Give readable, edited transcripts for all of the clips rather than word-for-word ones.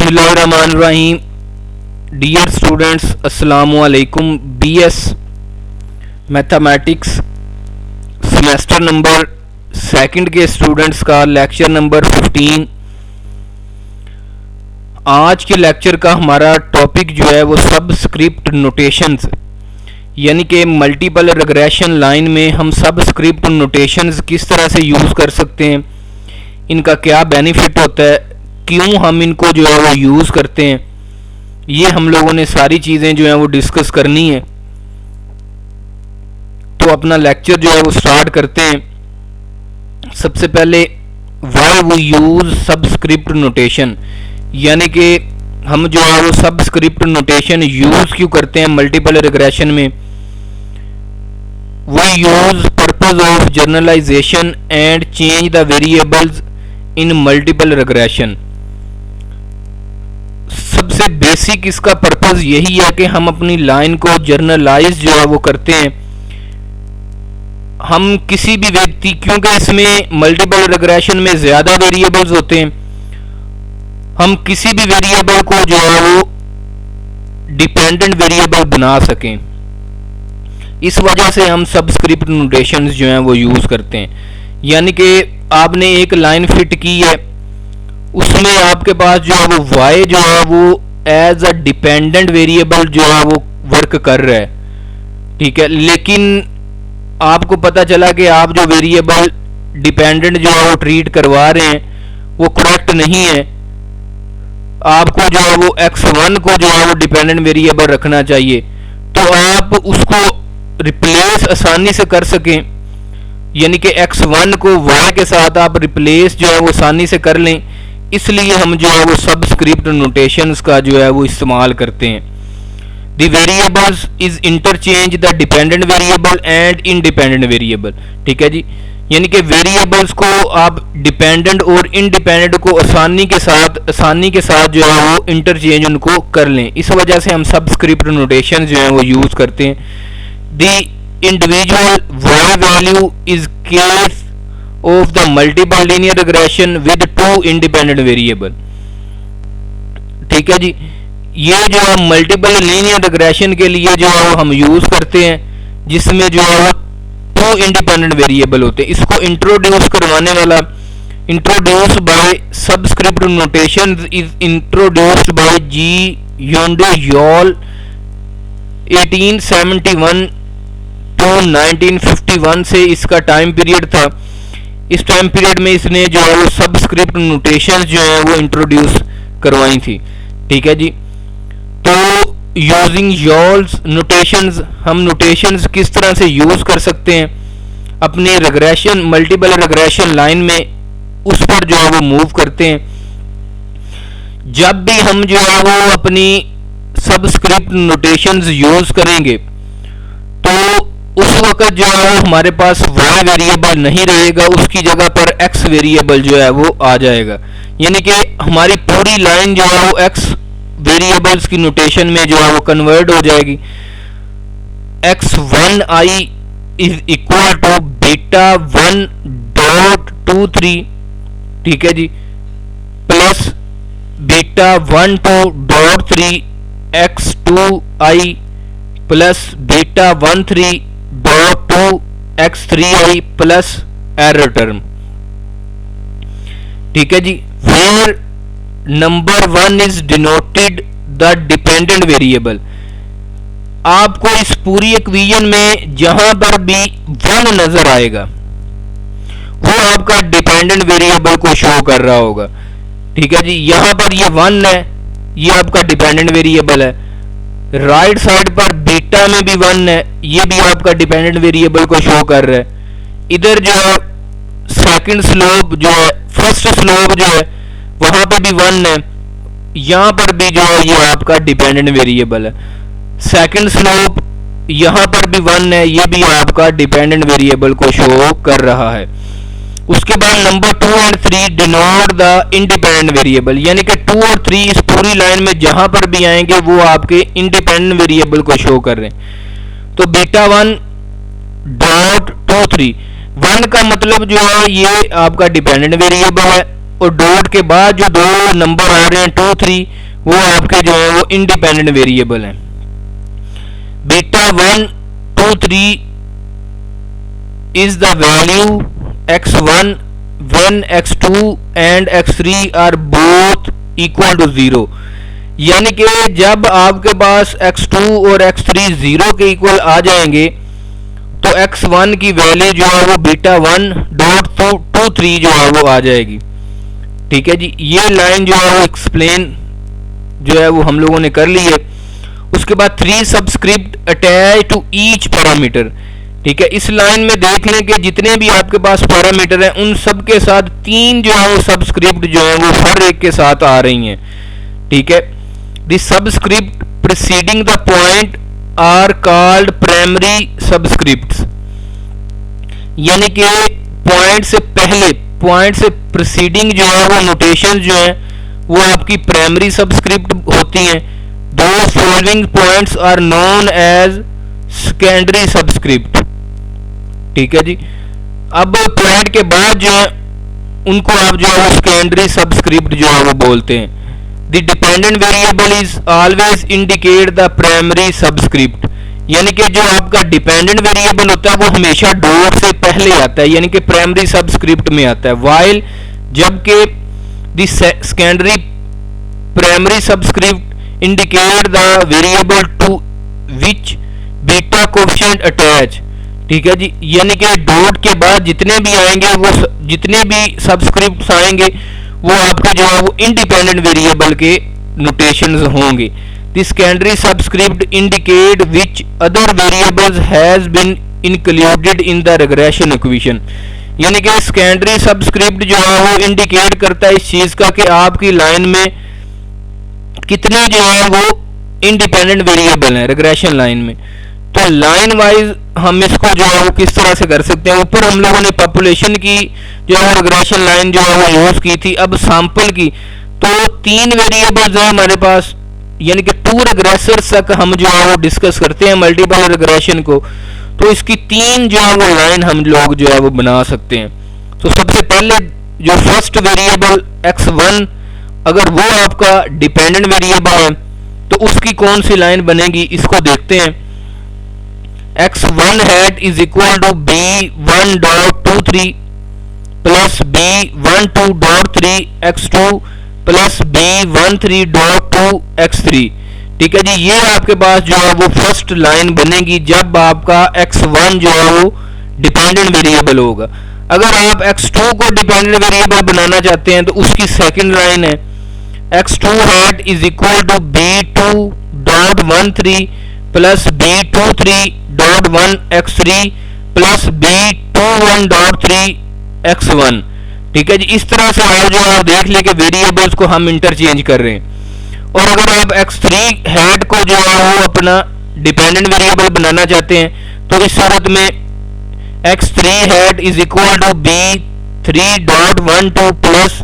बिस्मिल्लाहिर्रहमानिर्रहीम। Dear students, अस्सलामु अलैकुम। BS mathematics semester number second के स्टूडेंट्स का लेक्चर नंबर 15। आज के लेक्चर का हमारा टॉपिक जो है वो सबस्क्रिप्ट नोटेशंस, यानी कि मल्टीपल रिग्रेशन लाइन में हम सबस्क्रिप्ट नोटेशंस किस तरह से यूज़ कर सकते हैं, इनका क्या बेनिफिट होता है, क्यों हम इनको जो है वो यूज़ करते हैं, ये हम लोगों ने सारी चीज़ें जो है वो डिस्कस करनी है। तो अपना लेक्चर जो है वो स्टार्ट करते हैं। सबसे पहले why we use subscript notation, यानी कि हम जो है वो सबस्क्रिप्ट नोटेशन यूज़ क्यों करते हैं मल्टीपल रिग्रेशन में। We use purpose of generalization and change the variables in multiple regression. सबसे बेसिक इसका पर्पस यही है कि हम अपनी लाइन को जर्नलाइज जो है वो करते हैं। हम किसी भी व्यक्ति, क्योंकि इसमें मल्टीपल रिग्रेशन में ज्यादा वेरिएबल्स होते हैं, हम किसी भी वेरिएबल को जो है वो डिपेंडेंट वेरिएबल बना सकें। इस वजह से हम सबस्क्रिप्ट नोटेशंस जो हैं वो यूज करते हैं। यानी कि आपने एक लाइन फिट की है, उसमें आपके पास जो है वो y जो है वो एज अ डिपेंडेंट वेरिएबल जो है वो वर्क कर रहा है, ठीक है। लेकिन आपको पता चला कि आप जो वेरिएबल डिपेंडेंट जो है वो ट्रीट करवा रहे हैं वो करेक्ट नहीं है। आपको जो है वो x1 को जो है वो डिपेंडेंट वेरिएबल रखना चाहिए, तो आप उसको रिप्लेस आसानी से कर सकें, यानी कि x1 को y के साथ आप रिप्लेस जो है वो आसानी से कर लें। इसलिए हम जो है वो सबस्क्रिप्ट नोटेशंस का जो है वो इस्तेमाल करते हैं। The variables is interchange the dependent variable and independent variable, ठीक है जी। यानी कि वेरिएबल्स को आप डिपेंडेंट और इनडिपेंडेंट को आसानी के साथ जो है वो इंटरचेंज उनको कर लें। इस वजह से हम सबस्क्रिप्ट नोटेशन जो है वो यूज करते हैं। The individual y value is case of the multiple linear regression with two independent variable, ठीक है जी। ये जो है मल्टीपल लीनियर रिग्रेशन के लिए जो है हम यूज करते हैं, जिसमें जो है टू इंडिपेंडेंट वेरिएबल होते हैं। इसको इंट्रोड्यूस करवाने वाला, introduce by subscript notation is introduced by G योंडो यॉल 1871 to 1951 से इसका टाइम पीरियड था। इस टाइम पीरियड में इसने जो है वो सबस्क्रिप्ट नोटेशंस जो है वो इंट्रोड्यूस करवाई थी, ठीक है जी। तो यूजिंग यॉल्स नोटेशंस, हम नोटेशंस किस तरह से यूज कर सकते हैं अपने रिग्रेशन मल्टीपल रिग्रेशन लाइन में, उस पर जो है वो मूव करते हैं। जब भी हम जो है वो अपनी सबस्क्रिप्ट नोटेशंस यूज करेंगे तो उस वक्त जो है वो हमारे पास y वेरिएबल नहीं रहेगा, उसकी जगह पर x वेरिएबल जो है वो आ जाएगा। यानी कि हमारी पूरी लाइन जो है वो x वेरिएबल्स की नोटेशन में जो है वो कन्वर्ट हो जाएगी। x1i is equal to beta 1 dot 23, ठीक है जी, plus beta 1 2 dot 3 x2i plus beta 1 3 dot 2 x3i plus error term, ठीक है जी। Where number 1 is denoted the dependent variable. आपको इस पूरी इक्वेशन में जहां पर भी 1 नजर आएगा वो आपका डिपेंडेंट वेरिएबल को शो कर रहा होगा, ठीक है जी। यहां पर ये 1 है, ये आपका डिपेंडेंट वेरिएबल है। राइट साइड पर बीटा में भी 1 है, ये भी आपका डिपेंडेंट वेरिएबल को शो कर रहा है। इधर जो है सेकंड स्लोप जो है, फर्स्ट स्लोप जो है वहां पे भी 1 है, यहां पर भी जो है ये आपका डिपेंडेंट वेरिएबल है। सेकंड स्लोप यहां पर भी 1 है, ये भी आपका डिपेंडेंट वेरिएबल को शो कर रहा है। उसके बाद नंबर 2 और 3 डिनोट द इंडिपेंडेंट वेरिएबल, यानी कि 2 और 3 इस पूरी लाइन में जहां पर भी आएंगे वो आपके इंडिपेंडेंट वेरिएबल को शो कर रहे हैं। तो बीटा 1 डॉट 2 3, 1 का मतलब जो है ये आपका डिपेंडेंट वेरिएबल है, और डॉट के बाद जो दो नंबर आ रहे हैं 2 3, वो आपके जो है वो इंडिपेंडेंट वेरिएबल हैं। Beta 1 2 3 is the value x1 when x2 and x3 are both equal to 0। यानी कि जब आपके पास x2 और x3 0 के इक्वल आ जाएंगे तो x1 की वैल्यू जो है वो बीटा 1 डॉट 2 3 जो है वो आ जाएगी। ठीक है जी, ये लाइन जो है वो एक्सप्लेन जो है वो हम लोगों ने कर ली है। उसके बाद 3 subscript attach to each parameter. ठीक है, इस लाइन में देख लें कि जितने भी आपके पास पैरामीटर हैं उन सब के साथ 3 जो है वो सबस्क्रिप्ट जो है वो हर एक के साथ आ रही हैं। ठीक है, the subscript preceding the point are called primary subscripts. यानी कि पॉइंट से पहले, पॉइंट से प्रीसीडिंग जो है वो नोटेशन जो है वो आपकी प्राइमरी सबस्क्रिप्ट होती हैं। दो following points are known as secondary subscript. ठीक है जी, अब पॉइंट के बाद जो है उनको आप जो है सेकेंडरी सबस्क्रिप्ट जो है वो बोलते हैं। The dependent variable is always indicate the primary subscript. यानी कि जो आपका डिपेंडेंट वेरिएबल होता है वो हमेशा डॉट से पहले आता है, यानी कि प्राइमरी सबस्क्रिप्ट में आता है। वाइल जबकि the secondary primary subscript indicate the variable to which beta coefficient attach. ठीक है जी, यानी कि डॉट के बाद जितने भी आएंगे वो जितने भी सबस्क्रिप्ट्स आएंगे वो आपके जो है वो इंडिपेंडेंट वेरिएबल के नोटेशंस होंगे। The secondary subscript indicate which other variables has been included in the regression equation. यानी कि सेकेंडरी सबस्क्रिप्ट जो है वो इंडिकेट करता है इस चीज का कि आपकी लाइन में कितने जो है वो इंडिपेंडेंट वेरिएबल हैं रिग्रेशन लाइन में। तो लाइन वाइज हम इसको जो है वो किस तरह से कर सकते हैं। ऊपर हम लोगों ने पॉपुलेशन की जो है रिग्रेशन लाइन जो है वो यूज की थी। अब सैंपल की तो 3 वेरिएबल्स हैं हमारे पास, यानी कि 2 रिग्रेसर्स तक हम जो है वो डिस्कस करते हैं मल्टीपल रिग्रेशन को। तो इसकी 3 जो है वो लाइन हम लोग जो है वो बना सकते हैं। तो सबसे पहले जो फर्स्ट वेरिएबल x1 अगर वो आपका डिपेंडेंट वेरिएबल है तो उसकी कौन सी लाइन बनेगी इसको देखते हैं। x1 hat is equal to b1 dot 2 3 plus b1 2 dot 3 x2 plus b1 3 dot 2 x3। ठीक है जी, ये आपके पास जो है वो फर्स्ट लाइन बनेगी जब आपका x1 जो है वो डिपेंडेंट वेरिएबल होगा। अगर आप x2 को डिपेंडेंट वेरिएबल बनाना चाहते हैं तो उसकी सेकंड लाइन है x2 hat is equal to b2 dot 1 3 plus b2 3 dot 1 x3 plus b2 1 dot 3 x1। ठीक है जी, इस तरह से आप जो है देख ले कि वेरिएबल्स को हम इंटरचेंज कर रहे हैं। और अगर आप x3 हैट को जो है वो अपना डिपेंडेंट वेरिएबल बनाना चाहते हैं तो इस सूरत में x3 hat is equal to b3 dot 1 2 plus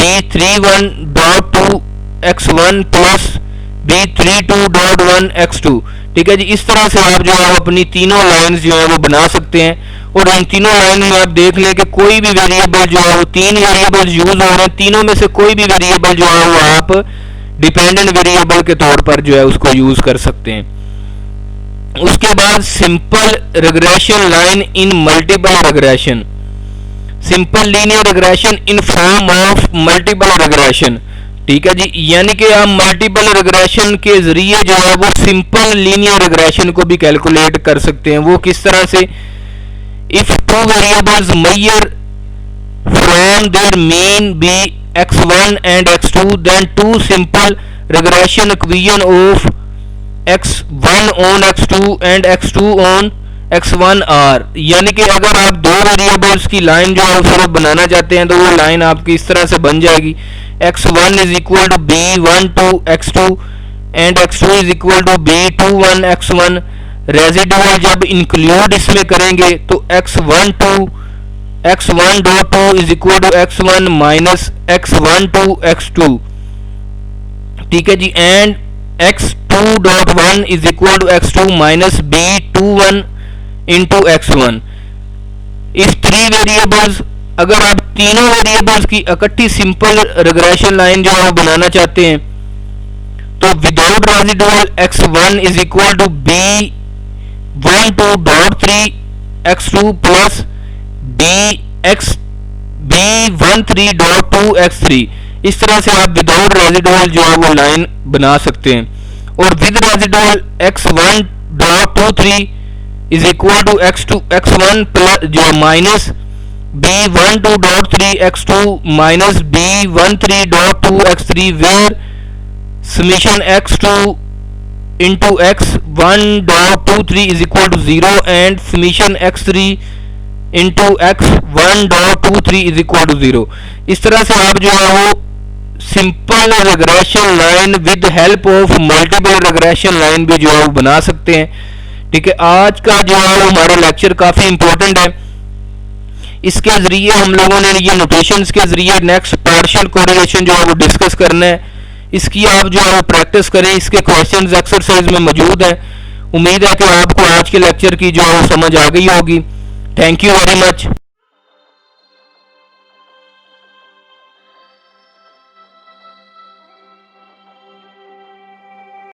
b3 1 dot 2 x1 plus b3 2 dot 1 x2। ठीक है जी, इस तरह से आप जो है अपनी तीनों लाइंस जो है वो बना सकते हैं। और इन तीनों लाइन में आप देख लें कि कोई भी वेरिएबल जो है वो 3 वेरिएबल यूज हो रहे हैं, तीनों में से कोई भी वेरिएबल जो है वो आप डिपेंडेंट वेरिएबल के तौर पर जो है उसको यूज कर सकते हैं। उसके बाद simple regression line in multiple regression, simple linear regression in form of multiple regression. ठीक है जी, यानी कि आप मल्टीपल रिग्रेशन के जरिए जो है वो सिंपल लीनियर रिग्रेशन को भी कैलकुलेट कर सकते हैं। वो किस तरह से, if 2 variables measure from their mean be x1 and x2 then 2 simple regression equation of x1 on x2 and x2 on x1 are। यानी कि अगर आप 2 वेरिएबल्स की लाइन जो है सिर्फ बनाना चाहते हैं तो वो लाइन आपकी इस तरह से बन जाएगी x1 is equal to b1 2 x2 and x2 is equal to b2 1 x1। Residual जब इंक्लूड इसमें करेंगे तो x1 dot 2 is equal to x1 minus x1 2 x2। ठीक है जी, and x2 dot 1 is equal to x2 minus b2 1 into x1। If 3 variables अगर आप तीनों वेरिएबल्स की इकट्ठी सिंपल रिग्रेशन लाइन जो है वो बनाना चाहते हैं तो without residual x1 is equal to b12.3 x2 plus b13.2 x3, इस तरह से आप विदाउट रेजिडुअल जो है वो लाइन बना सकते हैं। और with residual x1.23 is equal to x1 plus जो minus b12.3 x2 minus b13.2 x3 where summation x2 into x1.23 is equal to 0 and summation x3 into x1.23 is equal to 0। इस तरह से आप जो है वो simple regression line with help of multiple regression line भी जो है वो बना सकते हैं। ठीक है, आज का जो है वो हमारा लेक्चर काफ़ी इंपॉर्टेंट है। इसके ज़रिए हम लोगों ने ये नोटेशंस के ज़रिए नेक्स्ट पार्शियल कोरिलेशन जो है वो डिस्कस करना है। इसकी आप जो है प्रैक्टिस करें, इसके क्वेश्चंस एक्सरसाइज में मौजूद हैं। उम्मीद है कि आपको आज के लेक्चर की जो है समझ आ गई होगी। Thank you very much.